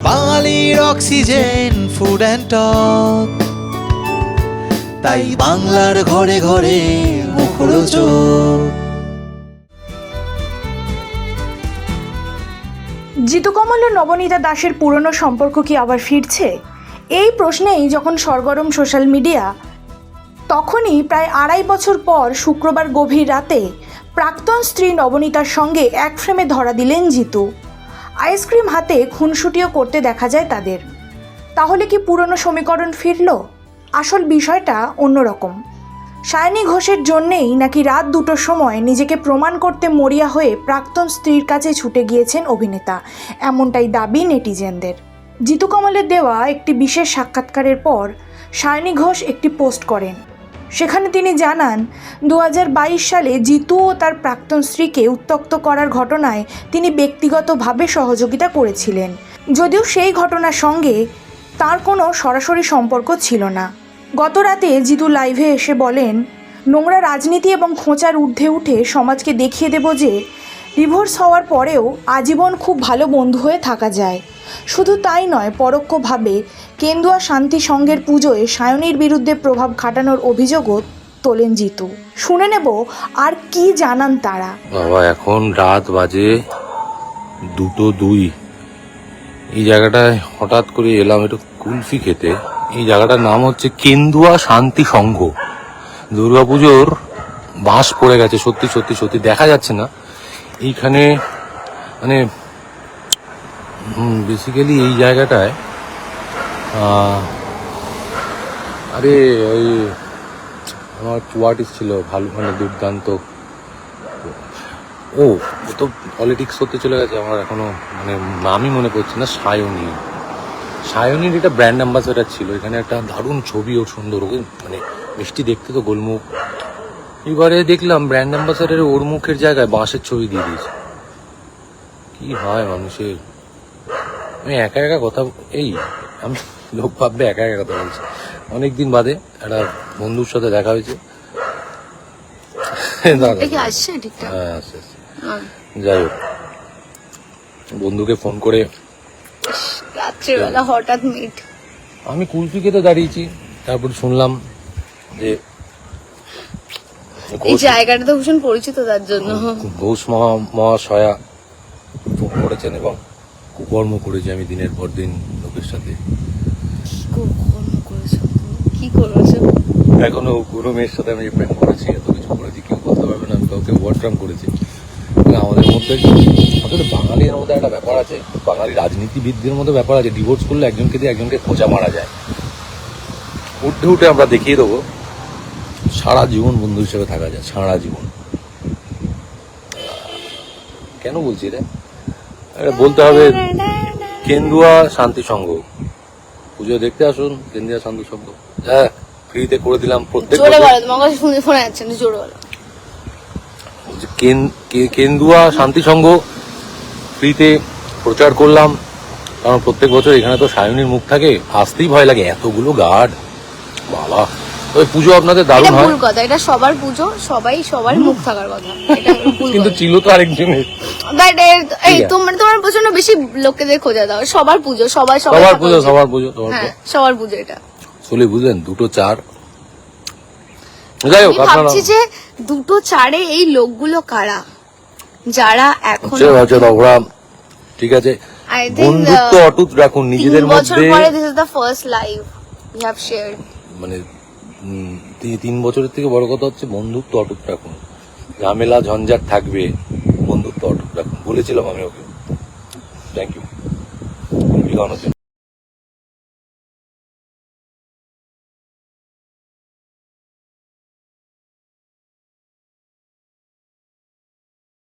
বাঙালির oxygen food and talk, তাই বাংলার ঘরে ঘরে মুখরোচক। জিতু কমল ও নবনীতা দাসের পুরনো সম্পর্ক কি আবার ফিরছে? এই প্রশ্নেই যখন সরগরম সোশ্যাল মিডিয়া, তখনই প্রায় 2.5 বছর পর শুক্রবার গভীর রাতে প্রাক্তন স্ত্রী নবনীতার সঙ্গে এক ফ্রেমে ধরা দিলেন জিতু। আইসক্রিম হাতে খুনসুটিও করতে দেখা যায় তাদের। তাহলে কি পুরনো সমীকরণ ফিরল? আসল বিষয়টা অন্যরকম। সায়নী ঘোষের জন্যেই নাকি রাত 2টোর সময় নিজেকে প্রমাণ করতে মরিয়া হয়ে প্রাক্তন স্ত্রীর কাছে ছুটে গিয়েছেন অভিনেতা, এমনটাই দাবি নেটিজেনদের। জিতু কমলের দেওয়া একটি বিশেষ সাক্ষাৎকারের পর সায়নী ঘোষ একটি পোস্ট করেন। সেখানে তিনি জানান 2022 সালে জিতু ও তার প্রাক্তন স্ত্রীকে উত্ত্যক্ত করার ঘটনায় তিনি ব্যক্তিগতভাবে সহযোগিতা করেছিলেন, যদিও সেই ঘটনার সঙ্গে তার কোনো সরাসরি সম্পর্ক ছিল না। গত রাতে জিতু লাইভে এসে বলেন, নোংরা রাজনীতি এবং খোঁচার ঊর্ধ্বে উঠে সমাজকে দেখিয়ে দেব যে ডিভোর্স হওয়ার পরেও আজীবন খুব ভালো বন্ধু হয়ে থাকা যায়। শুধু তাই নয়, পরোক্ষভাবে কেন্দুয়া শান্তি সংঘের পুজোয় সায়নীর বিরুদ্ধে প্রভাব খাটানোর অভিযোগও তোলেন জিতু। শুনে নেব আর কি জানান তারা। বাবা, এখন রাত বাজে 2:02। এই জায়গাটায় হঠাৎ করে এলাম একটু কুলফি খেতে। এই জায়গাটার নাম হচ্ছে কেন্দুয়া শান্তি সংঘ। দুর্গাপুজোর বাঁশ পড়ে গেছে, সত্যি সত্যি সত্যি দেখা যাচ্ছে না এইখানে। মানে বেসিক্যালি এই জায়গাটায় আরে ওই আমার চুয়াটিস ছিল ভালো, মানে দুর্দান্ত। ও তো পলিটিক্স করতে চলে গেছে, আমার এখনো মানে নামই মনে পড়ছে না। সায়নীর এটা ব্র্যান্ড অ্যাম্বাসেডার ছিল। এখানে একটা দারুণ ছবি ও সুন্দর, ওকে মানে মিষ্টি দেখতে তো, গোলমুখ। এবারে দেখলাম ব্র্যান্ড অ্যাম্বাসেডারে ওর মুখের জায়গায় বাঁশের ছবি দিয়ে দিয়েছে। কি হয় মানুষের! আমি একা একা কথা, আমি লোক ভাববে একা একা কথা বলছি। অনেকদিন বাদে একটা বন্ধুর সাথে দেখা হয়েছে। যাই হোক, বন্ধুকে ফোন করে রাত্রিবেলা হঠাৎ মিট, আমি কুলফি খেতে দাঁড়িয়েছি, তারপর শুনলাম যে এই জায়গাটা তো ভীষণ পরিচিত, তার জন্য ঘোষ মহাশয়া ফোন করেছেন এবং কুকর্ম করেছি আমি দিনের পর দিন লোকের সাথে। কি করেছো? এখনো কোনো মেয়ের সাথে আমি প্রেম করেছি, এত কিছু করেছি, কেউ বলতে পারবে না আমি কাউকে ওয়ার্ড্রাম করেছি। আমাদের মধ্যে আসলে বাঙালির মধ্যে একটা ব্যাপার আছে, বাঙালি রাজনীতিবিদদের মধ্যে ব্যাপার আছে, ডিভোর্স করলে একজনকে দিয়ে একজনকে খোঁজা মারা যায়। উঠে উঠে আমরা দেখিয়ে দেবো সারা জীবন বন্ধু হিসেবে থাকা যায়, সারা জীবন। কেন বলছি এটা? বলতে হবে কেন্দুয়া শান্তি সংঘ। পুজো দেখতে আসুন, কেন্দুয়া শান্তি সংঘ। হ্যাঁ, ফ্রিতে করে দিলাম প্রত্যেক কেন্দুয়া শান্তি সংঘ ফ্রিতে প্রচার করলাম, কারণ প্রত্যেক বছর এখানে তো সায়নীর মুখ থাকে, আসতেই ভয় লাগে, এতগুলো গার্ড। বাবা, ওই পুজো আপনাদের দারুণ হয়। ভুল কথা, এটা সবার পুজো, সবার মুখ থাকার কথা, কিন্তু ছিল তো আরেকজনের। তোমার প্রচন্ড বেশি লোকেদের খোঁজা দাও। সবার পুজো, সবার পুজো, সবার পুজো এটা চলে, বুঝলেন? 2-4। যাই হোক, ভাবছি যে 2-4 এই লোকগুলো কারা, যারা এখন ওরা ঠিক আছে, বন্ধুত্ব অটুট রাখুন নিজেদের মধ্যে। This is the first live we have shared. মানে 3 বছরের থেকে বড় কথা হচ্ছে বন্ধুত্ব অটুট রাখুন। ঝামেলা ঝঞ্ঝাট থাকবে, বন্ধুত্ব অটুট রাখুন। বলেছিলাম আমি ওকে। Thank you.